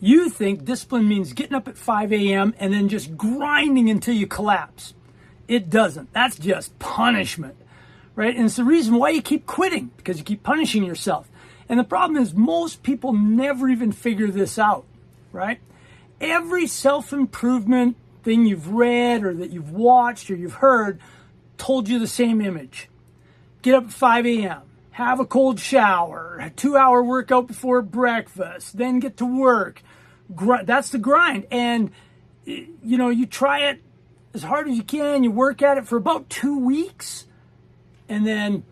You think discipline means getting up at 5 a.m. and then just grinding until you collapse. It doesn't. That's just punishment, right? And it's the reason why you keep quitting, because you keep punishing yourself. And the problem is most people never even figure this out, right? Every self-improvement thing you've read or that you've watched or you've heard told you the same image. Get up at 5 a.m., have a cold shower, a 2-hour workout before breakfast, then get to work. That's the grind. And, you try it as hard as you can. You work at it for about 2 weeks, and then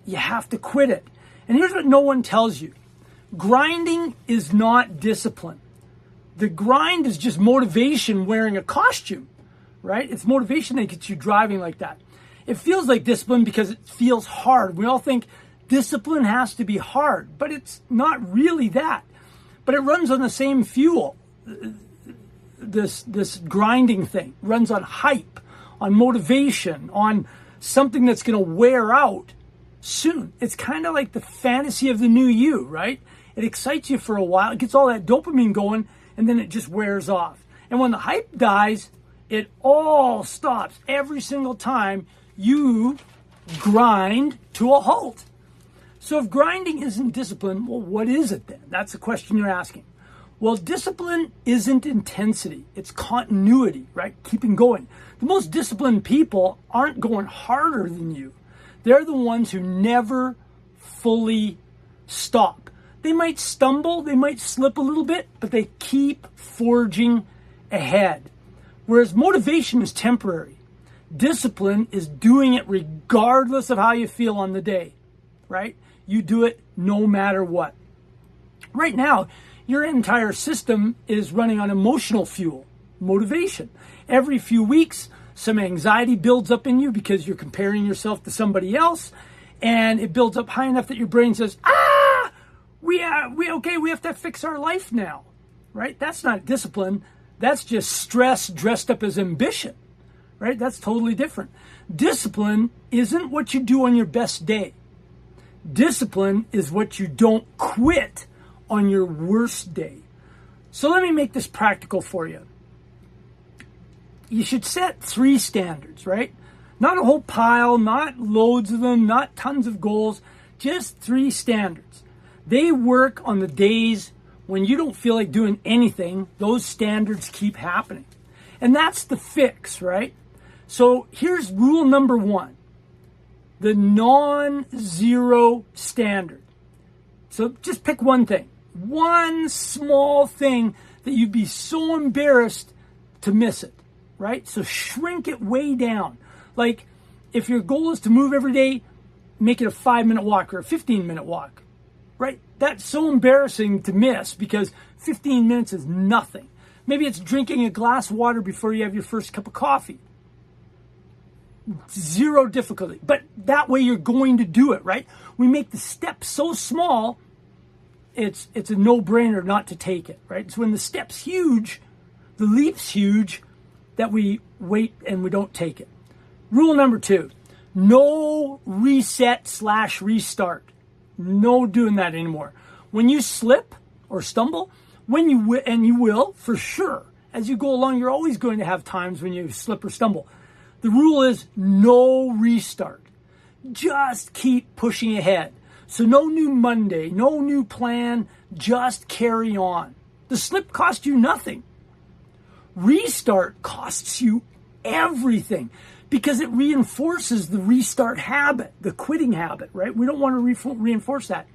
you have to quit it. And here's what no one tells you. Grinding is not discipline. The grind is just motivation wearing a costume, right? It's motivation that gets you driving like that. It feels like discipline because it feels hard. We all think discipline has to be hard, but it's not really that. But it runs on the same fuel. This grinding thing runs on hype, on motivation, on something that's going to wear out soon. It's kind of like the fantasy of the new you, right? It excites you for a while. It gets all that dopamine going, and then it just wears off. And when the hype dies, it all stops every single time you grind to a halt. So if grinding isn't discipline, well, what is it then? That's the question you're asking. Well, discipline isn't intensity. It's continuity, right? Keeping going. The most disciplined people aren't going harder than you. They're the ones who never fully stop. They might stumble, they might slip a little bit, but they keep forging ahead. Whereas motivation is temporary. Discipline is doing it regardless of how you feel on the day, right? You do it no matter what. Right now, your entire system is running on emotional fuel, motivation. Every few weeks, some anxiety builds up in you because you're comparing yourself to somebody else, and it builds up high enough that your brain says, we have to fix our life now, right? That's not discipline. That's just stress dressed up as ambition, right? That's totally different. Discipline isn't what you do on your best day. Discipline is what you don't quit on your worst day. So let me make this practical for you. You should set 3 standards, right? Not a whole pile, not loads of them, not tons of goals, just 3 standards. They work on the days when you don't feel like doing anything. Those standards keep happening. And that's the fix, right? So here's rule number 1. The non-zero standard. So just pick one thing. One small thing that you'd be so embarrassed to miss it, right? So shrink it way down. Like if your goal is to move every day, make it a 5-minute walk or a 15-minute walk, right? That's so embarrassing to miss because 15 minutes is nothing. Maybe it's drinking a glass of water before you have your first cup of coffee. 0 difficulty. But that way you're going to do it, right? We make the steps so small, it's a no-brainer not to take it, right? It's when the step's huge, the leap's huge, that we wait and we don't take it. Rule number 2, no reset/restart. No doing that anymore. When you slip or stumble, and you will, for sure, as you go along, you're always going to have times when you slip or stumble. The rule is no restart. Just keep pushing ahead. So no new Monday, no new plan, just carry on. The slip cost you nothing. Restart costs you everything because it reinforces the restart habit, the quitting habit, right? We don't want to reinforce that.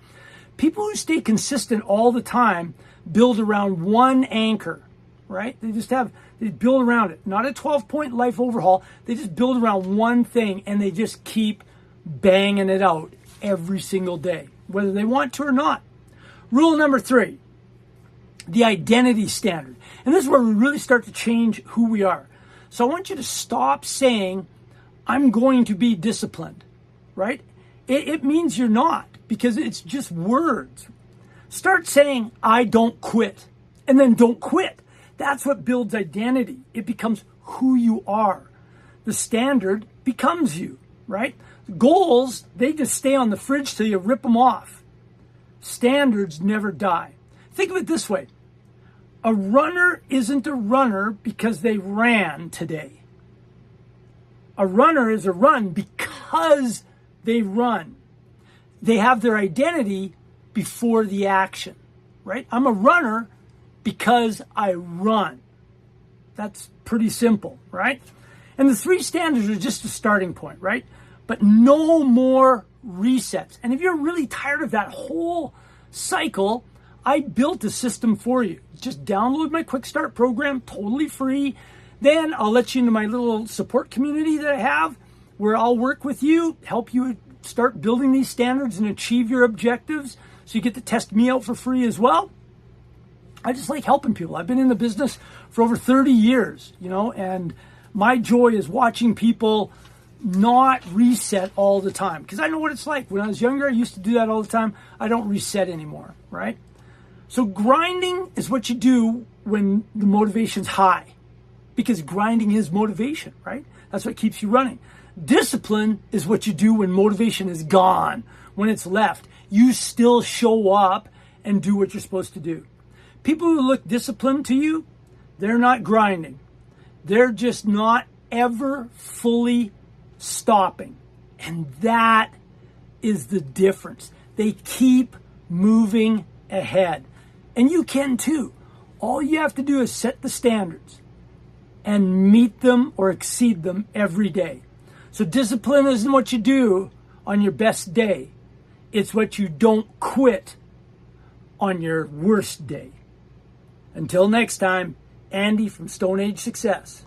People who stay consistent all the time build around one anchor, right? They build around it. Not a 12-point life overhaul. They just build around one thing and they just keep banging it out every single day, whether they want to or not. Rule number 3, the identity standard. And this is where we really start to change who we are. So I want you to stop saying, I'm going to be disciplined, right? It means you're not because it's just words. Start saying, I don't quit, and then don't quit. That's what builds identity. It becomes who you are. The standard becomes you, right? Goals, they just stay on the fridge till you rip them off. Standards never die. Think of it this way. A runner isn't a runner because they ran today. A runner is a run because they run. They have their identity before the action, right? I'm a runner because I run. That's pretty simple, right? And the 3 standards are just a starting point, right? But no more resets. And if you're really tired of that whole cycle, I built a system for you. Just download my Quick Start program, totally free. Then I'll let you into my little support community that I have, where I'll work with you, help you start building these standards and achieve your objectives. So you get to test me out for free as well. I just like helping people. I've been in the business for over 30 years, and my joy is watching people not reset all the time. Because I know what it's like. When I was younger, I used to do that all the time. I don't reset anymore, right? So grinding is what you do when the motivation's high. Because grinding is motivation, right? That's what keeps you running. Discipline is what you do when motivation is gone, when it's left. You still show up and do what you're supposed to do. People who look disciplined to you, they're not grinding. They're just not ever fully stopping. And that is the difference. They keep moving ahead. And you can too. All you have to do is set the standards and meet them or exceed them every day. So discipline isn't what you do on your best day. It's what you don't quit on your worst day. Until next time, Andy from Stone Age Success.